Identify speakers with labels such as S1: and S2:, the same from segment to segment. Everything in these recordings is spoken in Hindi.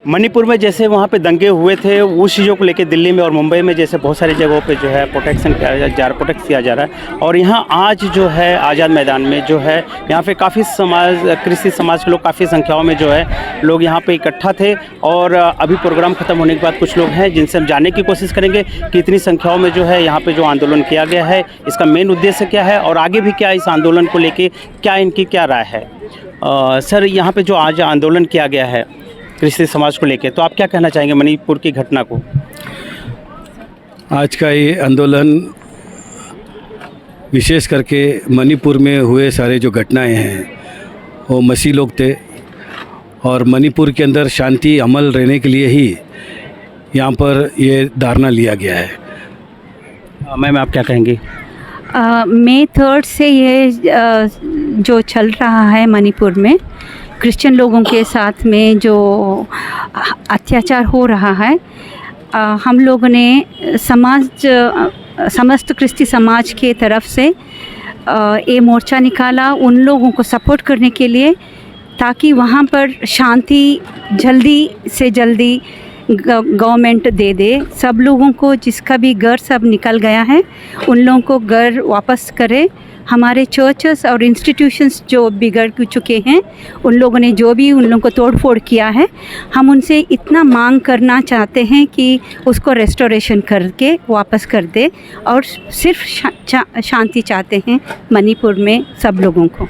S1: मणिपुर में जैसे वहाँ पे दंगे हुए थे, उस चीज़ों को लेके दिल्ली में और मुंबई में जैसे बहुत सारी जगहों पे जो है प्रोटेक्ट किया जा रहा है। और यहाँ आज जो है आज़ाद मैदान में जो है यहाँ पे काफ़ी कृषि समाज के लोग काफ़ी संख्याओं में जो है लोग यहाँ पे इकट्ठा थे। और अभी प्रोग्राम ख़त्म होने के बाद कुछ लोग हैं जिनसे हम जानने की कोशिश करेंगे कि इतनी संख्याओं में जो है यहाँ पर जो आंदोलन किया गया है, इसका मेन उद्देश्य क्या है और आगे भी क्या इस आंदोलन को लेके क्या इनकी क्या राय है। सर, यहाँ पे जो आज आंदोलन किया गया है कृषि समाज को लेके, तो आप क्या कहना चाहेंगे मणिपुर की घटना को?
S2: आज का ये आंदोलन विशेष करके मणिपुर में हुए सारे जो घटनाएं हैं वो मसीह लोग थे और मणिपुर के अंदर शांति अमल रहने के लिए ही यहाँ पर ये धारणा लिया गया है।
S1: मैम, आप क्या कहेंगे?
S3: मई 3 से ये जो चल रहा है मणिपुर में क्रिश्चियन लोगों के साथ में जो अत्याचार हो रहा है, हम लोगों ने समस्त क्रिस्ती समाज के तरफ से ये मोर्चा निकाला उन लोगों को सपोर्ट करने के लिए, ताकि वहाँ पर शांति जल्दी से जल्दी गवर्नमेंट दे सब लोगों को, जिसका भी घर सब निकल गया है उन लोगों को घर वापस करे। हमारे चर्चेस और इंस्टीट्यूशंस जो बिगड़ चुके हैं, उन लोगों ने जो भी उन लोगों को तोड़फोड़ किया है, हम उनसे इतना मांग करना चाहते हैं कि उसको रेस्टोरेशन करके वापस कर दे। और सिर्फ शांति चाहते हैं मणिपुर में सब लोगों को।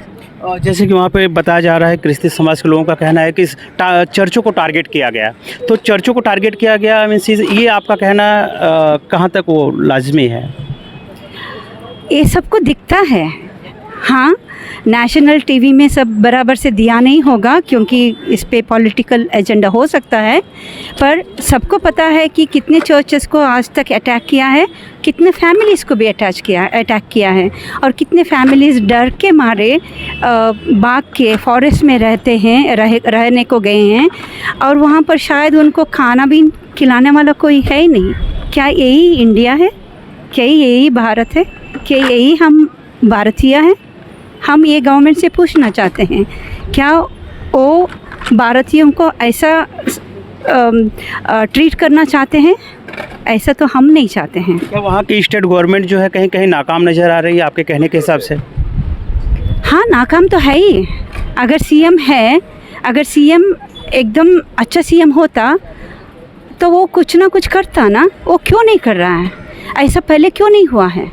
S1: जैसे कि वहाँ पे बताया जा रहा है, क्रिश्चियन समाज के लोगों का कहना है कि चर्चों को टारगेट किया गया। तो चर्चों को टारगेट किया गया मीन्स ये आपका कहना कहाँ तक वो लाजमी है?
S3: ये सबको दिखता है। हाँ, नेशनल टीवी में सब बराबर से दिया नहीं होगा क्योंकि इस पे पॉलिटिकल एजेंडा हो सकता है, पर सबको पता है कि कितने चर्चेस को आज तक अटैक किया है, कितने फैमिलीज़ को भी अटैक किया है और कितने फैमिलीज़ डर के मारे बाग के फॉरेस्ट में रहने को गए हैं और वहाँ पर शायद उनको खाना भी खिलाने वाला कोई है ही नहीं। क्या यही इंडिया है? क्या यही भारत है? क्या यही हम भारतीय हैं? हम ये गवर्नमेंट से पूछना चाहते हैं, क्या वो भारतीयों को ऐसा ट्रीट करना चाहते हैं? ऐसा तो हम नहीं चाहते हैं।
S1: क्या वहाँ की स्टेट गवर्नमेंट जो है कहीं कहीं नाकाम नज़र आ रही है आपके कहने के हिसाब से?
S3: हाँ, नाकाम तो है ही। अगर सीएम एकदम अच्छा सीएम होता तो वो कुछ ना कुछ करता ना। वो क्यों नहीं कर रहा है? ऐसा पहले क्यों नहीं हुआ है?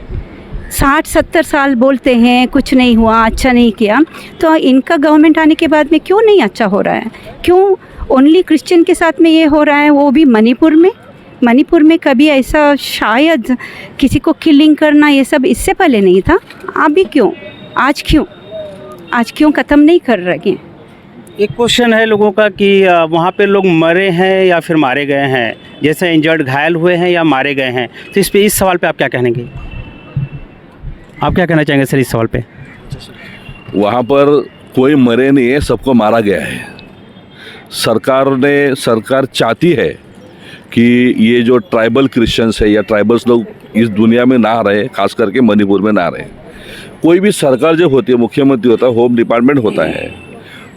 S3: 60-70 साल बोलते हैं कुछ नहीं हुआ, अच्छा नहीं किया, तो इनका गवर्नमेंट आने के बाद में क्यों नहीं अच्छा हो रहा है? क्यों ओनली क्रिश्चियन के साथ में ये हो रहा है, वो भी मणिपुर में? मणिपुर में कभी ऐसा शायद किसी को किलिंग करना ये सब इससे पहले नहीं था। अभी क्यों? आज क्यों ख़त्म नहीं कर रहे हैं?
S1: एक क्वेश्चन है लोगों का कि वहाँ पे लोग मरे हैं या फिर मारे गए हैं, जैसे इंजर्ड घायल हुए हैं या मारे गए हैं, तो इस सवाल पे आप क्या कहेंगे? आप क्या कहना चाहेंगे सर इस सवाल पे?
S4: वहाँ पर कोई मरे नहीं है, सबको मारा गया है। सरकार चाहती है कि ये जो ट्राइबल क्रिश्चियंस है या ट्राइबल्स लोग इस दुनिया में ना रहे, खास करके मणिपुर में ना रहे। कोई भी सरकार जो होती है, मुख्यमंत्री होता है, होम डिपार्टमेंट होता है,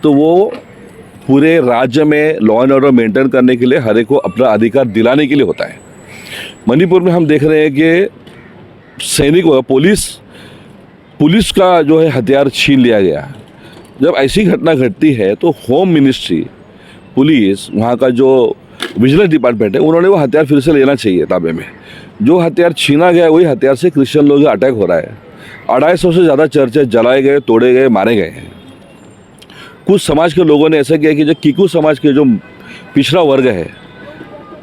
S4: तो वो पूरे राज्य में लॉ एंड ऑर्डर मेंटेन करने के लिए हर एक को अपना अधिकार दिलाने के लिए होता है। मणिपुर में हम देख रहे हैं कि सैनिक पुलिस का जो है हथियार छीन लिया गया। जब ऐसी घटना घटती है तो होम मिनिस्ट्री, पुलिस, वहाँ का जो विजिलेंस डिपार्टमेंट है, उन्होंने वो हथियार फिर से लेना चाहिए ताबे में। जो हथियार छीना गया वही हथियार से क्रिश्चियन लोगों का अटैक हो रहा है। 250 से ज़्यादा चर्चेज जलाए गए, तोड़े गए, मारे गए हैं। कुछ समाज के लोगों ने ऐसा किया कि जो किकू समाज के जो पिछड़ा वर्ग है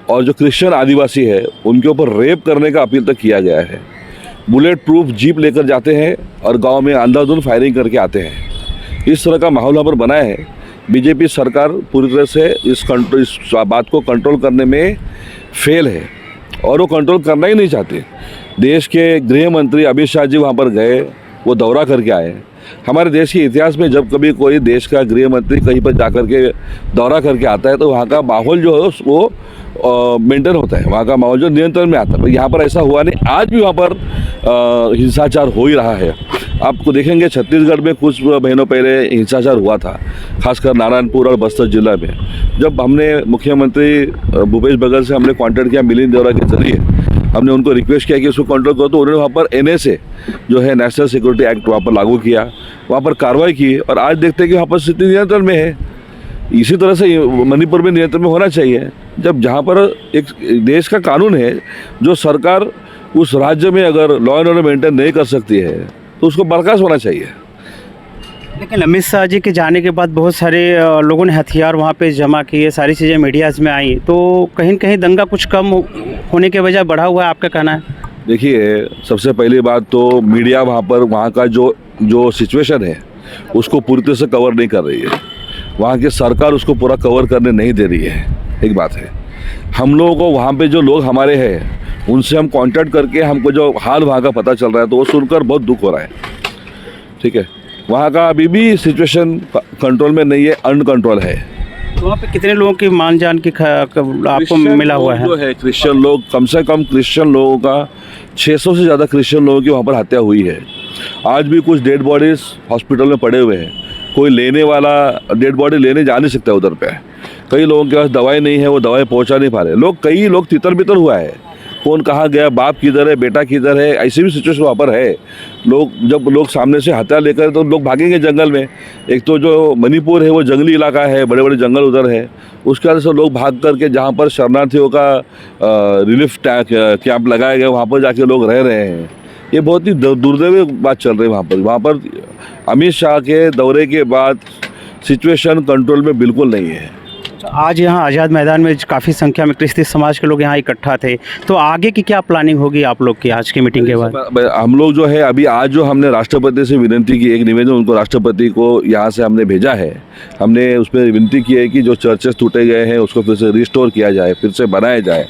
S4: और जो क्रिश्चियन आदिवासी है, उनके ऊपर रेप करने का अपील तक किया गया है। बुलेट प्रूफ जीप लेकर जाते हैं और गांव में अंधाधुंध फायरिंग करके आते हैं। इस तरह का माहौल यहाँ पर बना है। बीजेपी सरकार पूरी तरह से इस बात को कंट्रोल करने में फेल है और वो कंट्रोल करना ही नहीं चाहते। देश के गृह मंत्री अमित शाह जी वहाँ पर गए, वो दौरा करके आए। हमारे देश के इतिहास में जब कभी कोई देश का गृह मंत्री कहीं पर जाकर के दौरा करके आता है तो वहाँ का माहौल जो है वो मेंटेन होता है, वहाँ का माहौल जो नियंत्रण में आता है। पर यहाँ पर ऐसा हुआ नहीं। आज भी वहाँ पर हिंसाचार हो ही रहा है। आपको देखेंगे छत्तीसगढ़ में कुछ महीनों पहले हिंसाचार हुआ था, खासकर नारायणपुर और बस्तर जिला में। जब हमने मुख्यमंत्री भूपेश बघेल से हमने कांटेक्ट किया मिलिंद देवरा के जरिए, हमने उनको रिक्वेस्ट किया कि उसको कंट्रोल करो, तो उन्होंने वहाँ पर NSA जो है नेशनल सिक्योरिटी एक्ट वहाँ पर लागू किया, वहाँ पर कार्रवाई की और आज देखते हैं कि वहाँ पर स्थिति नियंत्रण में है। इसी तरह से मणिपुर में नियंत्रण में होना चाहिए। जब जहाँ पर एक देश का कानून है, जो सरकार उस राज्य में अगर लॉ एंड ऑर्डर मेंटेन नहीं कर सकती है तो उसको बर्खास्त होना चाहिए।
S1: लेकिन अमित शाह जी के जाने के बाद बहुत सारे लोगों ने हथियार वहाँ पे जमा किए, सारी चीज़ें मीडियाज़ में आई, तो कहीं न कहीं दंगा कुछ कम होने के बजाय बढ़ा हुआ है, आपका कहना है?
S4: देखिए, सबसे पहली बात तो मीडिया वहाँ पर वहाँ का जो सिचुएशन है उसको पूरी तरह से कवर नहीं कर रही है। वहाँ की सरकार उसको पूरा कवर करने नहीं दे रही है, एक बात है। हम लोगों को वहाँ पे जो लोग हमारे हैं उनसे हम कांटेक्ट करके हमको जो हाल वहाँ का पता चल रहा है तो वो सुनकर बहुत दुख हो रहा है। ठीक है, वहाँ का अभी भी सिचुएशन कंट्रोल में नहीं है, अनकंट्रोल है।
S1: तो वहाँ पे कितने लोगों की मान जान की आपको मिला हुआ है?
S4: जो है क्रिश्चियन लोग, कम से कम क्रिश्चियन लोगों का 600 से ज़्यादा क्रिश्चियन लोगों की वहाँ पर हत्या हुई है। आज भी कुछ डेड बॉडीज़ हॉस्पिटल में पड़े हुए हैं, कोई लेने वाला डेड बॉडी लेने जा नहीं सकता उधर पे। कई लोगों के पास दवाई नहीं है, वो दवाई पहुँचा नहीं पा रहे। कई लोग तितर बितर हुआ है, कौन कहाँ गया, बाप किधर है, बेटा किधर है, ऐसी भी सिचुएशन वहाँ पर है। जब लोग सामने से हथियार लेकर तो लोग भागेंगे जंगल में। एक तो जो मणिपुर है वो जंगली इलाका है, बड़े बड़े जंगल उधर है, उसके वजह से लोग भाग करके जहाँ पर शरणार्थियों का रिलीफ कैंप लगाया गया वहाँ पर जाके लोग रह रहे हैं। ये बहुत ही दुर्दैवी बात चल रही है वहाँ पर अमित शाह के दौरे के बाद सिचुएशन कंट्रोल में बिल्कुल नहीं है।
S1: आज यहाँ आज़ाद मैदान में काफ़ी संख्या में क्रिश्चियन समाज के लोग यहाँ इकट्ठा थे, तो आगे की क्या प्लानिंग होगी आप लोग की आज की मीटिंग के बाद?
S4: हम लोग जो है अभी आज जो हमने राष्ट्रपति से विनती की, एक निवेदन उनको राष्ट्रपति को यहाँ से हमने भेजा है। हमने उसमें विनती की है कि जो चर्चेस टूटे गए हैं उसको फिर से रिस्टोर किया जाए, फिर से बनाया जाए,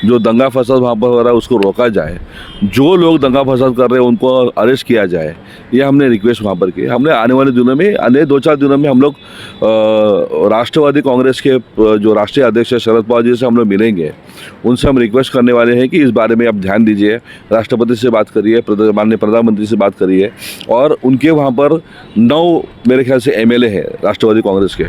S4: जो दंगा फसाद वहाँ पर हो रहा है उसको रोका जाए, जो लोग दंगा फसाद कर रहे हैं उनको अरेस्ट किया जाए। ये हमने रिक्वेस्ट वहाँ पर की। हमने आने वाले दिनों में, आने 2-4 दिनों में हम लोग राष्ट्रवादी कांग्रेस के जो राष्ट्रीय अध्यक्ष है शरद पवार जी से हम लोग मिलेंगे। उनसे हम रिक्वेस्ट करने वाले हैं कि इस बारे में आप ध्यान दीजिए, राष्ट्रपति से बात करिए, माननीय प्रधानमंत्री से बात करिए, और उनके वहाँ पर 9 मेरे ख्याल से MLA है राष्ट्रवादी कांग्रेस के,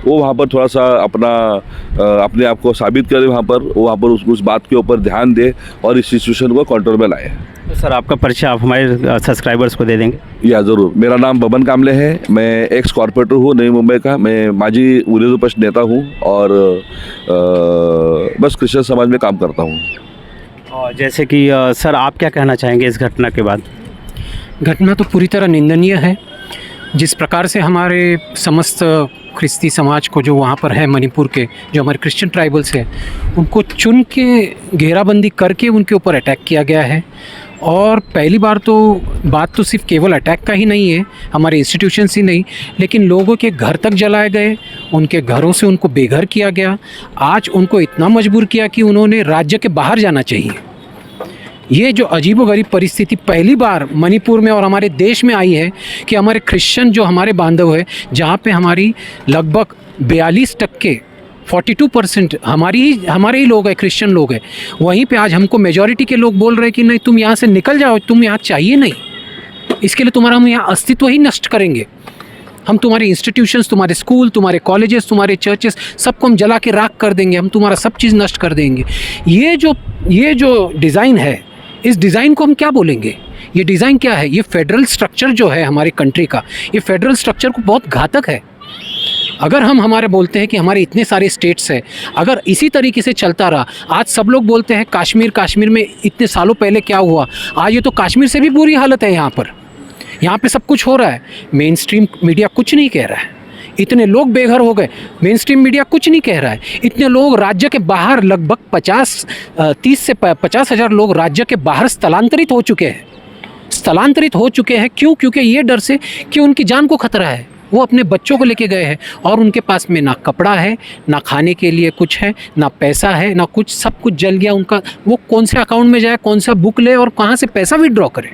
S4: वो वहाँ पर थोड़ा सा अपने आप को साबित करें, वहाँ पर उस बात के ऊपर ध्यान दे और इस सिचुएशन को कंट्रोल में लाए।
S1: तो सर आपका परिचय आप हमारे सब्सक्राइबर्स को दे देंगे?
S4: या ज़रूर। मेरा नाम बबन कामले है, मैं एक्स कॉर्पोरेटर हूँ नई मुंबई का। मैं माजी विरोधी पक्ष नेता हूँ और बस क्रिश्चियन समाज में काम करता हूँ।
S1: और जैसे कि सर आप क्या कहना चाहेंगे इस घटना के बाद?
S5: घटना तो पूरी तरह निंदनीय है। जिस प्रकार से हमारे समस्त ख्रिस्ती समाज को जो वहाँ पर है मणिपुर के, जो हमारे क्रिश्चियन ट्राइबल्स हैं, उनको चुन के घेराबंदी करके उनके ऊपर अटैक किया गया है। और पहली बार तो बात तो सिर्फ केवल अटैक का ही नहीं है, हमारे इंस्टीट्यूशंस ही नहीं, लेकिन लोगों के घर तक जलाए गए, उनके घरों से उनको बेघर किया गया। आज उनको इतना मजबूर किया कि उन्होंने राज्य के बाहर जाना चाहिए। ये जो अजीबोगरीब परिस्थिति पहली बार मणिपुर में और हमारे देश में आई है कि हमारे क्रिश्चियन जो हमारे बांधव है, जहाँ पे हमारी लगभग 42% 42% हमारे ही लोग हैं, क्रिश्चियन लोग हैं, वहीं पे आज हमको मेजॉरिटी के लोग बोल रहे हैं कि नहीं, तुम यहाँ से निकल जाओ, तुम यहाँ चाहिए नहीं, इसके लिए हम यहाँ अस्तित्व ही नष्ट करेंगे। हम तुम्हारे इंस्टीट्यूशंस, तुम्हारे स्कूल, तुम्हारे कॉलेजेस, तुम्हारे चर्चेस, सबको हम जला के राख कर देंगे, हम तुम्हारा सब चीज़ नष्ट कर देंगे। ये जो डिज़ाइन है, इस डिज़ाइन को हम क्या बोलेंगे? ये डिज़ाइन क्या है? ये फेडरल स्ट्रक्चर जो है हमारी कंट्री का, ये फेडरल स्ट्रक्चर को बहुत घातक है। अगर हम हमारे बोलते हैं कि हमारे इतने सारे स्टेट्स हैं, अगर इसी तरीके से चलता रहा, आज सब लोग बोलते हैं कश्मीर में इतने सालों पहले क्या हुआ, आज ये तो कश्मीर से भी बुरी हालत है। यहाँ पे सब कुछ हो रहा है, मेन स्ट्रीम मीडिया कुछ नहीं कह रहा है। इतने लोग बेघर हो गए, मेन स्ट्रीम मीडिया कुछ नहीं कह रहा है। इतने लोग राज्य के बाहर, लगभग 30 से 50 हज़ार लोग राज्य के बाहर स्थलांतरित हो चुके हैं। क्यों? क्योंकि ये डर से कि उनकी जान को खतरा है। वो अपने बच्चों को लेके गए हैं और उनके पास में ना कपड़ा है, ना खाने के लिए कुछ है, ना पैसा है, ना कुछ, सब कुछ जल गया उनका। वो कौन से अकाउंट में जाए, कौन सा बुक ले और कहाँ से पैसा विड्रॉ करे?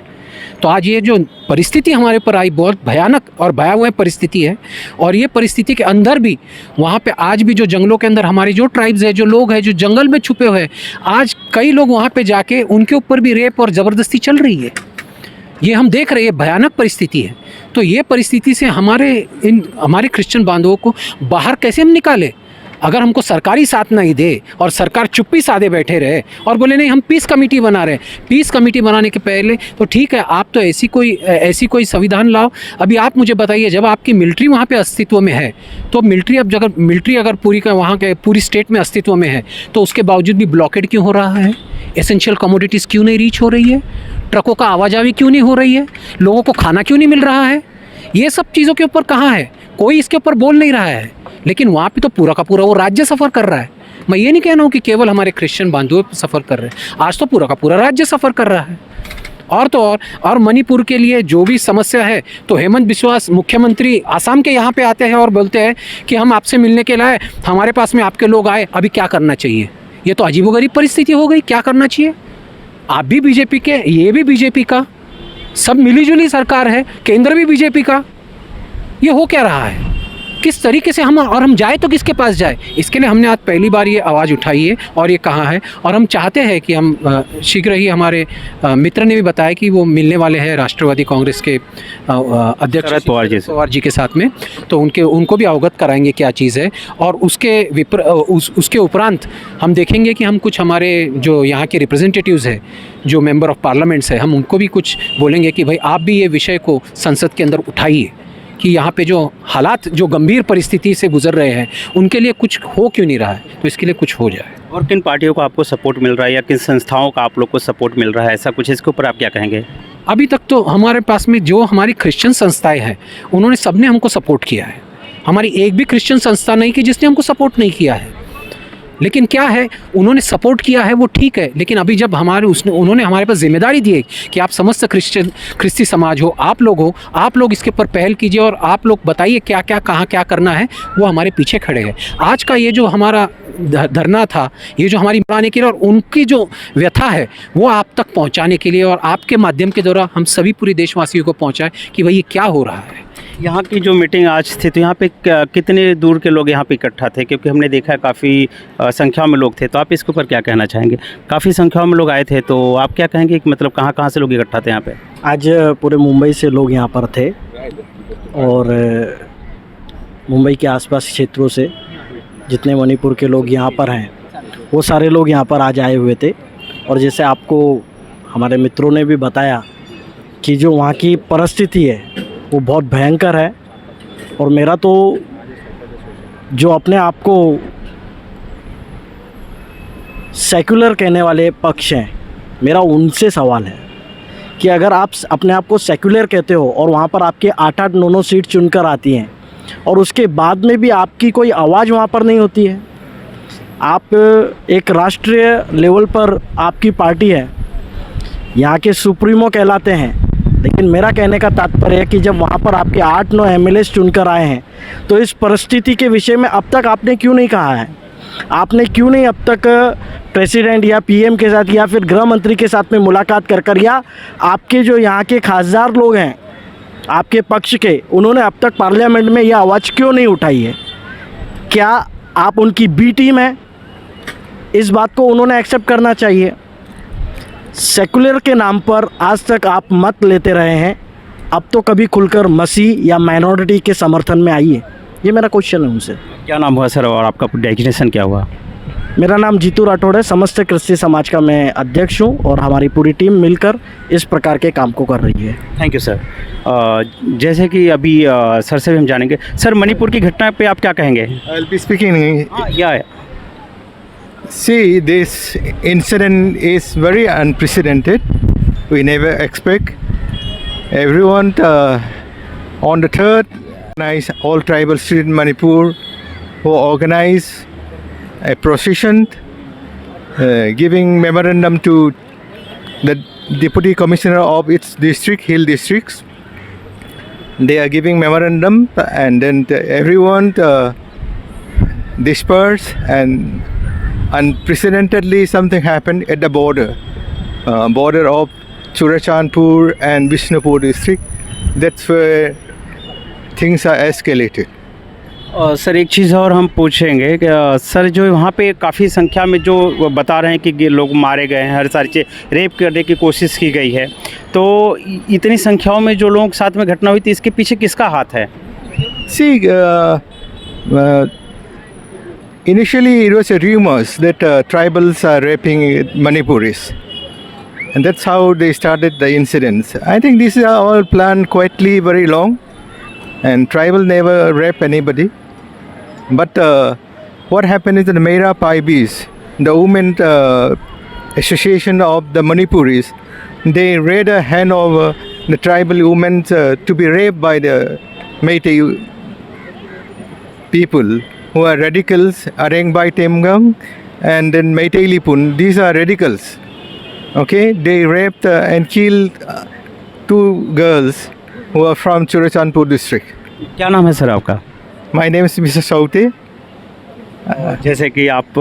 S5: तो आज ये जो परिस्थिति हमारे ऊपर आई, बहुत भयानक और भयावह परिस्थिति है। और ये परिस्थिति के अंदर भी वहाँ पे आज भी जो जंगलों के अंदर हमारे जो ट्राइब्स है, जो लोग हैं, जो जंगल में छुपे हुए हैं, आज कई लोग वहाँ पे जाके उनके ऊपर भी रेप और ज़बरदस्ती चल रही है। ये हम देख रहे हैं, भयानक परिस्थिति है। तो ये परिस्थिति से हमारे क्रिश्चियन बांधवों को बाहर कैसे हम निकालें? अगर हमको सरकारी साथ नहीं दे और सरकार चुप्पी साधे बैठे रहे और बोले नहीं हम पीस कमेटी बना रहे हैं, पीस कमेटी बनाने के पहले तो ठीक है, आप तो ऐसी कोई संविधान लाओ। अभी आप मुझे बताइए, जब आपकी मिलिट्री वहाँ पे अस्तित्व में है, तो मिलिट्री अगर पूरी का वहाँ के पूरी स्टेट में अस्तित्व में है, तो उसके बावजूद भी ब्लॉकेड क्यों हो रहा है? एसेंशियल कमोडिटीज़ क्यों नहीं रीच हो रही है? ट्रकों का आवाजाही क्यों नहीं हो रही है? लोगों को खाना क्यों नहीं मिल रहा है? ये सब चीज़ों के ऊपर कहाँ है? कोई इसके ऊपर बोल नहीं रहा है। लेकिन वहाँ पे तो पूरा का पूरा वो राज्य सफ़र कर रहा है। मैं ये नहीं कह रहा हूँ कि केवल हमारे क्रिश्चियन बांधव सफ़र कर रहे हैं, आज तो पूरा का पूरा राज्य सफ़र कर रहा है। और तो और मणिपुर के लिए जो भी समस्या है, तो हेमंत बिस्वा मुख्यमंत्री आसाम के यहाँ पे आते हैं और बोलते हैं कि हम आपसे मिलने के लिए हमारे पास में आपके लोग आए, अभी क्या करना चाहिए? ये तो अजीबोगरीब परिस्थिति हो गई। क्या करना चाहिए? आप भी बीजेपी के, ये भी बीजेपी का, सब मिलीजुली सरकार है, केंद्र भी बीजेपी का। ये हो क्या रहा है? किस तरीके से हम जाए तो किसके पास जाए? इसके लिए हमने आज पहली बार ये आवाज़ उठाई है और ये कहा है। और हम चाहते हैं कि हम शीघ्र ही, हमारे मित्र ने भी बताया कि वो मिलने वाले हैं राष्ट्रवादी कांग्रेस के अध्यक्ष
S1: शरद
S5: पवार जी के साथ में, तो उनको भी अवगत कराएंगे क्या चीज़ है। और उसके उपरांत हम देखेंगे कि हम कुछ हमारे जो यहाँ के रिप्रेजेंटेटिव्स हैं, जो मेंबर ऑफ पार्लियामेंट्स है, हम उनको भी कुछ बोलेंगे कि भाई आप भी ये विषय को संसद के अंदर उठाइए कि यहाँ पे जो हालात, जो गंभीर परिस्थिति से गुजर रहे हैं, उनके लिए कुछ हो क्यों नहीं रहा है, तो इसके लिए कुछ हो जाए।
S1: और किन पार्टियों को आपको सपोर्ट मिल रहा है या किन संस्थाओं का आप लोग को सपोर्ट मिल रहा है, ऐसा कुछ, इसके ऊपर आप क्या कहेंगे?
S5: अभी तक तो हमारे पास में जो हमारी क्रिश्चियन संस्थाएं हैं, उन्होंने सबने हमको सपोर्ट किया है। हमारी एक भी क्रिश्चियन संस्था नहीं कि जिसने हमको सपोर्ट नहीं किया है। लेकिन क्या है, उन्होंने सपोर्ट किया है वो ठीक है, लेकिन अभी जब उन्होंने हमारे पास जिम्मेदारी दी है कि आप समस्त क्रिस्ती समाज हो, आप लोग इसके ऊपर पहल कीजिए और आप लोग बताइए क्या क्या कहाँ क्या करना है, वो हमारे पीछे खड़े हैं। आज का ये जो हमारा धरना था, ये जो हमारी बढ़ाने के लिए और उनकी जो व्यथा है, वो आप तक पहुँचाने के लिए और आपके माध्यम के द्वारा हम सभी पूरे देशवासियों को पहुँचाएं कि भाई ये क्या हो रहा है।
S1: यहाँ की जो मीटिंग आज थी, तो यहाँ पे कितने दूर के लोग यहाँ पे इकट्ठा थे? क्योंकि हमने देखा है काफ़ी संख्या में लोग थे, तो आप इसके ऊपर क्या कहना चाहेंगे? काफ़ी संख्या में लोग आए थे, तो आप क्या कहेंगे कि मतलब कहाँ कहाँ से लोग इकट्ठा थे यहाँ पे?
S6: आज पूरे मुंबई से लोग यहाँ पर थे और मुंबई के आसपास क्षेत्रों से जितने मणिपुर के लोग यहाँ पर हैं, वो सारे लोग यहाँ पर आज आए हुए थे। और जैसे आपको हमारे मित्रों ने भी बताया कि जो वहाँ की परिस्थिति है वो बहुत भयंकर है। और मेरा तो जो अपने आप को सेक्युलर कहने वाले पक्ष हैं, मेरा उनसे सवाल है कि अगर आप अपने आप को सेक्युलर कहते हो और वहाँ पर आपके 8-8, 9-9 सीट चुनकर आती हैं और उसके बाद में भी आपकी कोई आवाज़ वहाँ पर नहीं होती है, आप एक राष्ट्रीय लेवल पर आपकी पार्टी है, यहाँ के सुप्रीमो कहलाते हैं, लेकिन मेरा कहने का तात्पर्य है कि जब वहाँ पर आपके 8-9 एमएलए चुनकर आए हैं, तो इस परिस्थिति के विषय में अब तक आपने क्यों नहीं कहा है? आपने क्यों नहीं अब तक प्रेसिडेंट या पीएम के साथ या फिर गृह मंत्री के साथ में मुलाकात कर या आपके जो यहाँ के खासदार लोग हैं आपके पक्ष के, उन्होंने अब तक पार्लियामेंट में यह आवाज़ क्यों नहीं उठाई है? क्या आप उनकी बी टीम है? इस बात को उन्होंने एक्सेप्ट करना चाहिए। सेकुलर के नाम पर आज तक आप मत लेते रहे हैं, अब तो कभी खुलकर मसीह या माइनॉरिटी के समर्थन में आइए। ये मेरा क्वेश्चन है उनसे।
S1: क्या नाम हुआ सर और आपका डेजिग्नेशन क्या हुआ?
S6: मेरा नाम जीतू राठौड़ है, समस्त क्रिस्ती समाज का मैं अध्यक्ष हूँ और हमारी पूरी टीम मिलकर इस प्रकार के काम को कर रही है।
S1: Thank you sir. जैसे कि अभी सर से भी हम जानेंगे, सर मणिपुर की घटना पे आप क्या कहेंगे?
S7: I'll be speaking.
S1: या
S7: See, this incident is very unprecedented. We never expect. Everyone on the 3rd, all tribal street in Manipur who organize a procession giving memorandum to the deputy commissioner of its district, hill districts. They are giving memorandum and then everyone dispersed, and unprecedentedly something happened at the border of Churachandpur and Bishnupur district. That's where things are escalated.
S1: Sir एक चीज़ और हम पूछेंगे कि सर जो वहाँ पे काफ़ी संख्या में जो बता रहे हैं कि लोग मारे गए हैं, हर सारी चीज़ रेप करने की कोशिश की गई है, तो इतनी संख्याओं में जो लोगों के साथ में घटना हुई थी, इसके पीछे किसका हाथ है?
S7: See, initially it was a rumors that tribals are raping Manipuris. And that's how they started the incidents. I think these are all planned quietly very long. And tribal never rape anybody. But what happened is that the Meira Paibis, the women association of the Manipuris, they raid a hand over the tribal women to be raped by the Meitei people who are radicals, Arengbai Temgam and then Meitei Lipun. These are radicals. Okay, they raped and killed two girls who are from Churachandpur district.
S1: क्या नाम है सर आपका?
S7: My name is Mr. Saute.
S1: जैसे कि आप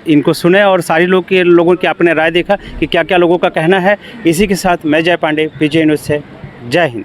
S1: इनको सुने और सारी लोगों की आपने राय देखा कि क्या क्या लोगों का कहना है। इसी के साथ मैं जय पांडे, PJ न्यूज़ से, जय हिंद।